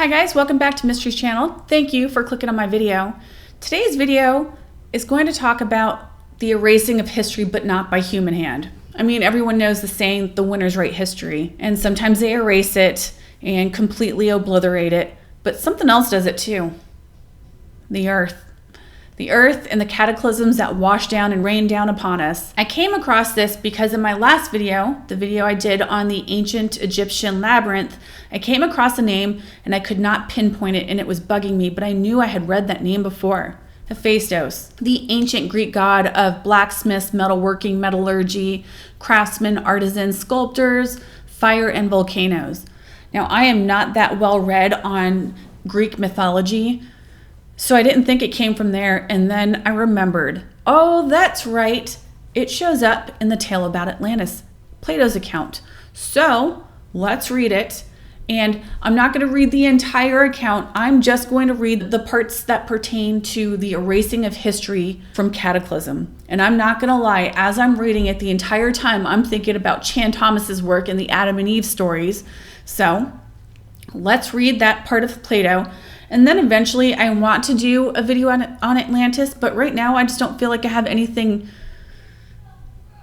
Hi guys, welcome back to Mysteries Channel. Thank you for clicking on my video. Today's video is going to talk about the erasing of history, but not by human hand. I mean, everyone knows the saying, the winners write history, and sometimes they erase it and completely obliterate it, but something else does it too. The earth. The earth and the cataclysms that wash down and rain down upon us. I came across this because in my last video, the video I did on the ancient Egyptian labyrinth, I came across a name and I could not pinpoint it and it was bugging me, but I knew I had read that name before. Hephaestus, the ancient Greek god of blacksmiths, metalworking, metallurgy, craftsmen, artisans, sculptors, fire, and volcanoes. Now, I am not that well read on Greek mythology, so I didn't think it came from there, and then I remembered, oh, that's right. It shows up in the tale about Atlantis, Plato's account. So let's read it. And I'm not going to read the entire account. I'm just going to read the parts that pertain to the erasing of history from Cataclysm. And I'm not going to lie, as I'm reading it the entire time, I'm thinking about Chan Thomas's work in the Adam and Eve stories. So let's read that part of Plato. And then eventually I want to do a video on Atlantis, but right now I just don't feel like I have anything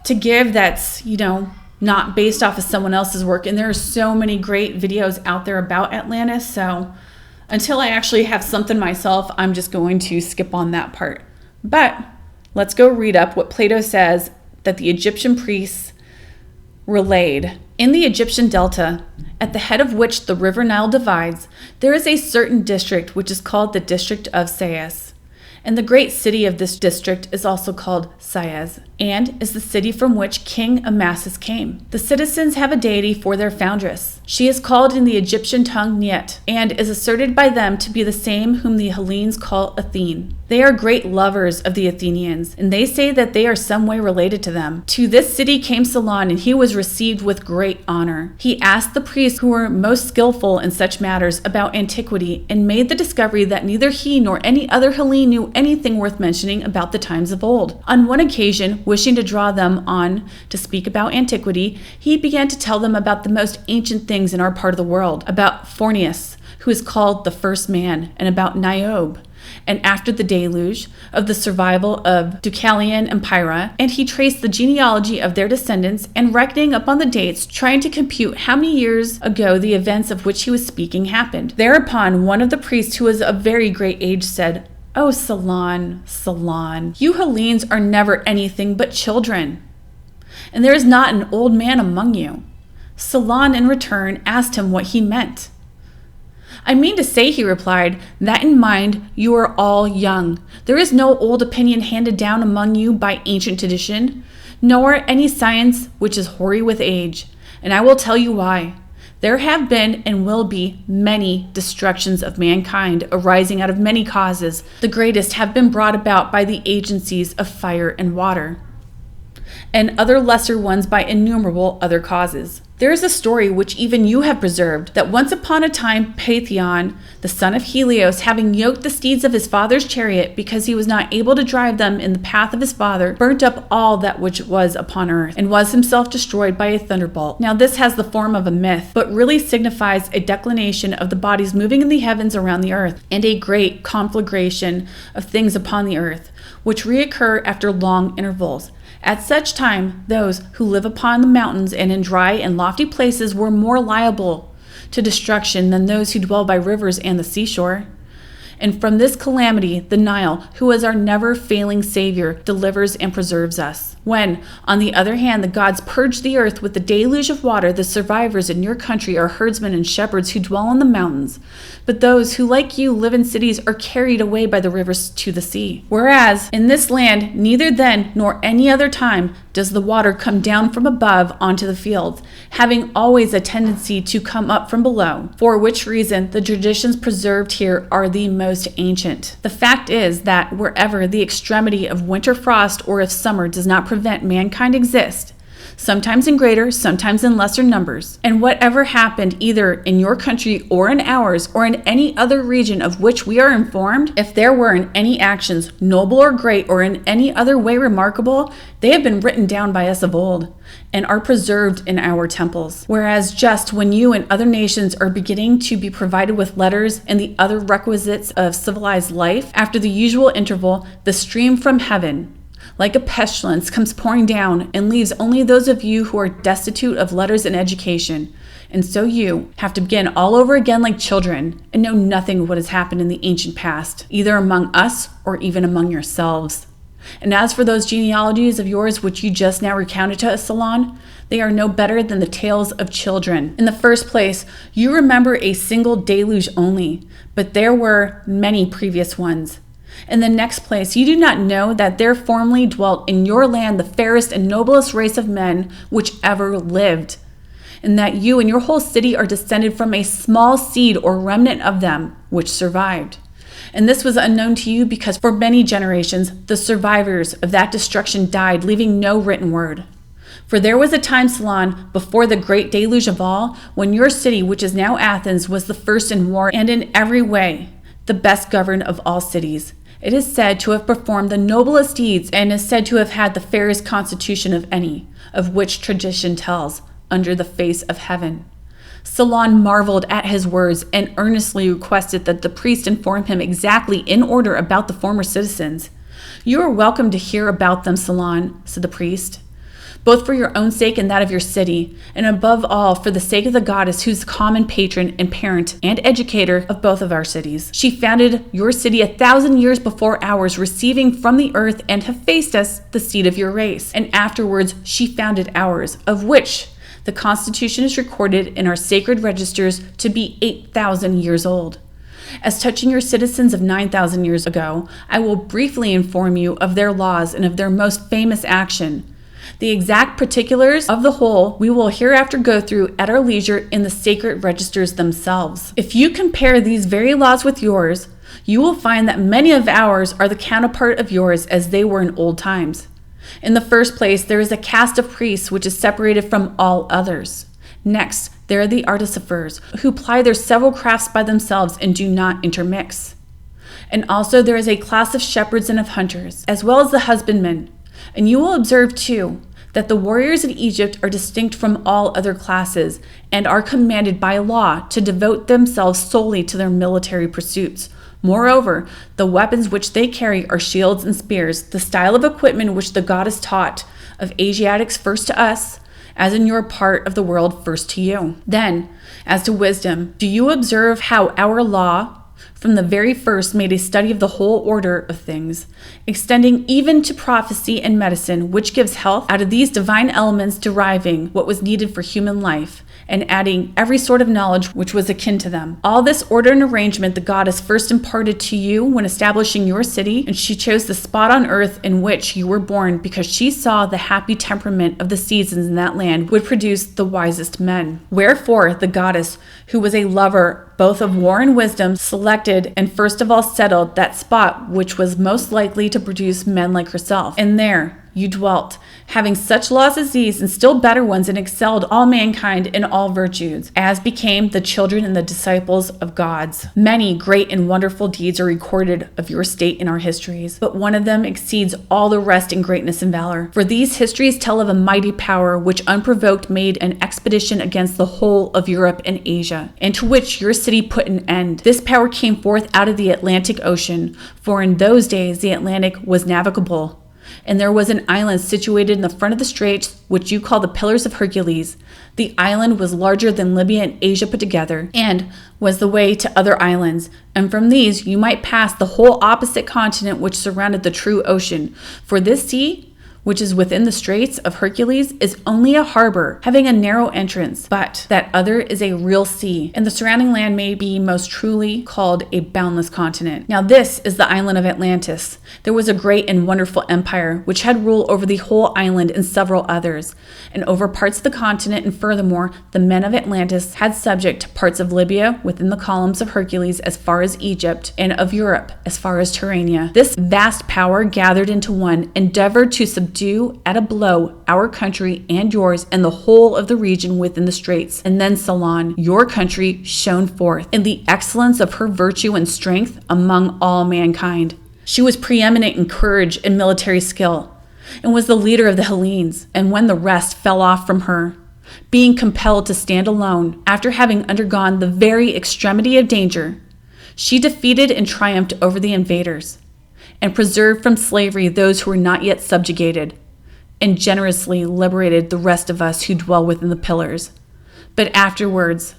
to give that's, not based off of someone else's work. And there are so many great videos out there about Atlantis. So until I actually have something myself, I'm just going to skip on that part. But let's go read up what Plato says that the Egyptian priests relayed. In the Egyptian delta, at the head of which the river Nile divides, there is a certain district which is called the district of Sais. And the great city of this district is also called Sais, and is the city from which King Amasis came. The citizens have a deity for their foundress. She is called in the Egyptian tongue Niet, and is asserted by them to be the same whom the Hellenes call Athene. They are great lovers of the Athenians, and they say that they are some way related to them. To this city came Solon, and he was received with great honor. He asked the priests who were most skillful in such matters about antiquity, and made the discovery that neither he nor any other Hellene knew anything worth mentioning about the times of old. On one occasion, wishing to draw them on to speak about antiquity, he began to tell them about the most ancient things in our part of the world, about Phornius, who is called the first man, and about Niobe, and after the deluge, of the survival of Deucalion and Pyrrha, and he traced the genealogy of their descendants, and reckoning upon the dates, trying to compute how many years ago the events of which he was speaking happened. Thereupon one of the priests, who was of very great age, said, "Oh, Solon, Solon, you Hellenes are never anything but children, and there is not an old man among you." Solon in return asked him what he meant. "I mean to say," he replied, "that in mind you are all young. There is no old opinion handed down among you by ancient tradition, nor any science which is hoary with age. And I will tell you why. There have been and will be many destructions of mankind arising out of many causes. The greatest have been brought about by the agencies of fire and water, and other lesser ones by innumerable other causes. There is a story which even you have preserved, that once upon a time Paetheon, the son of Helios, having yoked the steeds of his father's chariot, because he was not able to drive them in the path of his father, burnt up all that which was upon earth, and was himself destroyed by a thunderbolt. Now this has the form of a myth, but really signifies a declination of the bodies moving in the heavens around the earth, and a great conflagration of things upon the earth, which reoccur after long intervals. At such time, those who live upon the mountains and in dry and lofty places were more liable to destruction than those who dwell by rivers and the seashore. And from this calamity, the Nile, who is our never-failing Savior, delivers and preserves us. When, on the other hand, the gods purge the earth with the deluge of water, the survivors in your country are herdsmen and shepherds who dwell on the mountains. But those who, like you, live in cities are carried away by the rivers to the sea. Whereas, in this land, neither then nor any other time does the water come down from above onto the fields, having always a tendency to come up from below, for which reason the traditions preserved here are the most ancient. The fact is that wherever the extremity of winter frost or of summer does not prevent mankind exist, sometimes in greater, sometimes in lesser numbers. And whatever happened either in your country or in ours or in any other region of which we are informed, if there were in any actions noble or great or in any other way remarkable, they have been written down by us of old and are preserved in our temples. Whereas just when you and other nations are beginning to be provided with letters and the other requisites of civilized life, after the usual interval, the stream from heaven, like a pestilence, comes pouring down and leaves only those of you who are destitute of letters and education. And so you have to begin all over again like children and know nothing of what has happened in the ancient past, either among us or even among yourselves. And as for those genealogies of yours which you just now recounted to us, Solon, they are no better than the tales of children. In the first place, you remember a single deluge only, but there were many previous ones. In the next place, you do not know that there formerly dwelt in your land the fairest and noblest race of men which ever lived, and that you and your whole city are descended from a small seed or remnant of them which survived. And this was unknown to you because for many generations the survivors of that destruction died, leaving no written word. For there was a time, Solon, before the great deluge of all, when your city, which is now Athens, was the first in war and in every way the best governed of all cities. It is said to have performed the noblest deeds and is said to have had the fairest constitution of any, of which tradition tells, under the face of heaven. Solon marveled at his words and earnestly requested that the priest inform him exactly in order about the former citizens. You are welcome to hear about them, Solon, said the priest, both for your own sake and that of your city, and above all for the sake of the goddess who's the common patron and parent and educator of both of our cities. She founded your city 1,000 years before ours, receiving from the earth and Hephaestus, the seed of your race. And afterwards she founded ours, of which the constitution is recorded in our sacred registers to be 8,000 years old. As touching your citizens of 9,000 years ago, I will briefly inform you of their laws and of their most famous action. The exact particulars of the whole we will hereafter go through at our leisure in the sacred registers themselves. If you compare these very laws with yours, you will find that many of ours are the counterpart of yours as they were in old times. In the first place, there is a caste of priests which is separated from all others. Next, there are the artificers, who ply their several crafts by themselves and do not intermix. And also there is a class of shepherds and of hunters, as well as the husbandmen. And you will observe, too, that the warriors in Egypt are distinct from all other classes and are commanded by law to devote themselves solely to their military pursuits. Moreover, the weapons which they carry are shields and spears, the style of equipment which the goddess taught of Asiatics first to us, as in your part of the world first to you. Then, as to wisdom, do you observe how our law, from the very first, made a study of the whole order of things, extending even to prophecy and medicine, which gives health out of these divine elements, deriving what was needed for human life, and adding every sort of knowledge which was akin to them. All this order and arrangement the goddess first imparted to you when establishing your city, and she chose the spot on earth in which you were born because she saw the happy temperament of the seasons in that land would produce the wisest men. Wherefore the goddess, who was a lover both of war and wisdom, selected and first of all settled that spot which was most likely to produce men like herself. And there you dwelt, having such laws as these and still better ones, and excelled all mankind in all virtues, as became the children and the disciples of gods. Many great and wonderful deeds are recorded of your state in our histories, but one of them exceeds all the rest in greatness and valor. For these histories tell of a mighty power which unprovoked made an expedition against the whole of Europe and Asia, and to which your city put an end. This power came forth out of the Atlantic Ocean, for in those days the Atlantic was navigable. And there was an island situated in the front of the straits, which you call the Pillars of Hercules. The island was larger than Libya and Asia put together, and was the way to other islands. And from these you might pass the whole opposite continent which surrounded the true ocean. For this sea, which is within the straits of Hercules, is only a harbor, having a narrow entrance, but that other is a real sea, and the surrounding land may be most truly called a boundless continent. Now this is the island of Atlantis. There was a great and wonderful empire, which had rule over the whole island and several others, and over parts of the continent, and furthermore, the men of Atlantis had subject parts of Libya within the columns of Hercules as far as Egypt, and of Europe as far as Tyrrhenia. This vast power gathered into one endeavored to subdue subdue at a blow our country and yours and the whole of the region within the straits. And then Solon, your country, shone forth in the excellence of her virtue and strength among all mankind. She was preeminent in courage and military skill, and was the leader of the Hellenes. And when the rest fell off from her, being compelled to stand alone after having undergone the very extremity of danger, she defeated and triumphed over the invaders, and preserved from slavery those who were not yet subjugated, and generously liberated the rest of us who dwell within the pillars. But afterwards,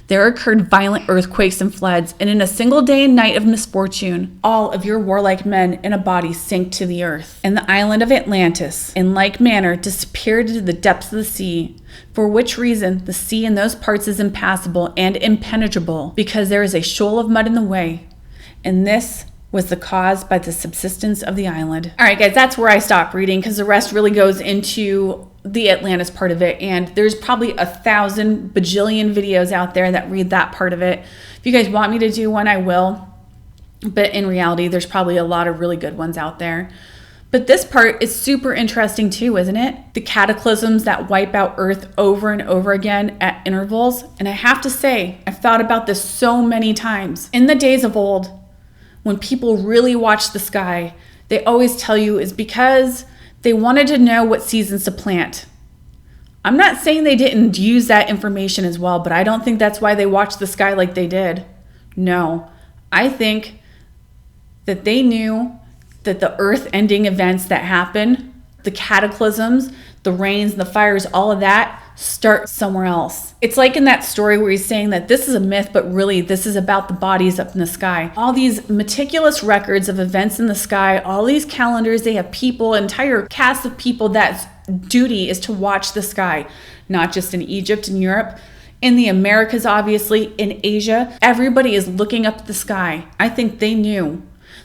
there occurred violent earthquakes and floods, and in a single day and night of misfortune, all of your warlike men in a body sank to the earth. And the island of Atlantis, in like manner, disappeared into the depths of the sea, for which reason the sea in those parts is impassable and impenetrable, because there is a shoal of mud in the way. And this was the cause by the subsistence of the island. All right, guys, that's where I stopped reading, because the rest really goes into the Atlantis part of it, and there's probably 1,000 bajillion videos out there that read that part of it. If you guys want me to do one, I will, but in reality, there's probably a lot of really good ones out there. But this part is super interesting too, isn't it? The cataclysms that wipe out Earth over and over again at intervals. And I have to say, I've thought about this so many times. In the days of old, when people really watched the sky, they always tell you is because they wanted to know what seasons to plant. I'm not saying they didn't use that information as well, but I don't think that's why they watched the sky like they did. No, I think that they knew that the earth-ending events that happen, the cataclysms, the rains, the fires, all of that start somewhere else. It's like in that story where he's saying that this is a myth, but really this is about the bodies up in the sky. All these meticulous records of events in the sky, all these calendars, they have people, entire casts of people that's duty is to watch the sky, not just in Egypt and Europe, in the Americas, obviously, in Asia. Everybody is looking up at the sky. I think they knew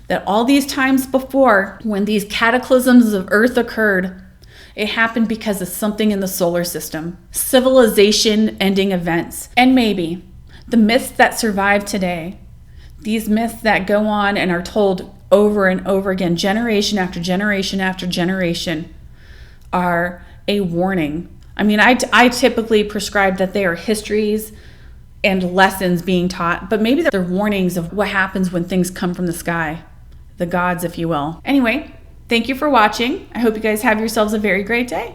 that all these times before, when these cataclysms of Earth occurred, it happened because of something in the solar system, civilization-ending events. And maybe the myths that survive today, these myths that go on and are told over and over again, generation after generation after generation, are a warning. I mean, I typically prescribe that they are histories and lessons being taught, but maybe they're warnings of what happens when things come from the sky, the gods, if you will. Anyway, thank you for watching. I hope you guys have yourselves a very great day.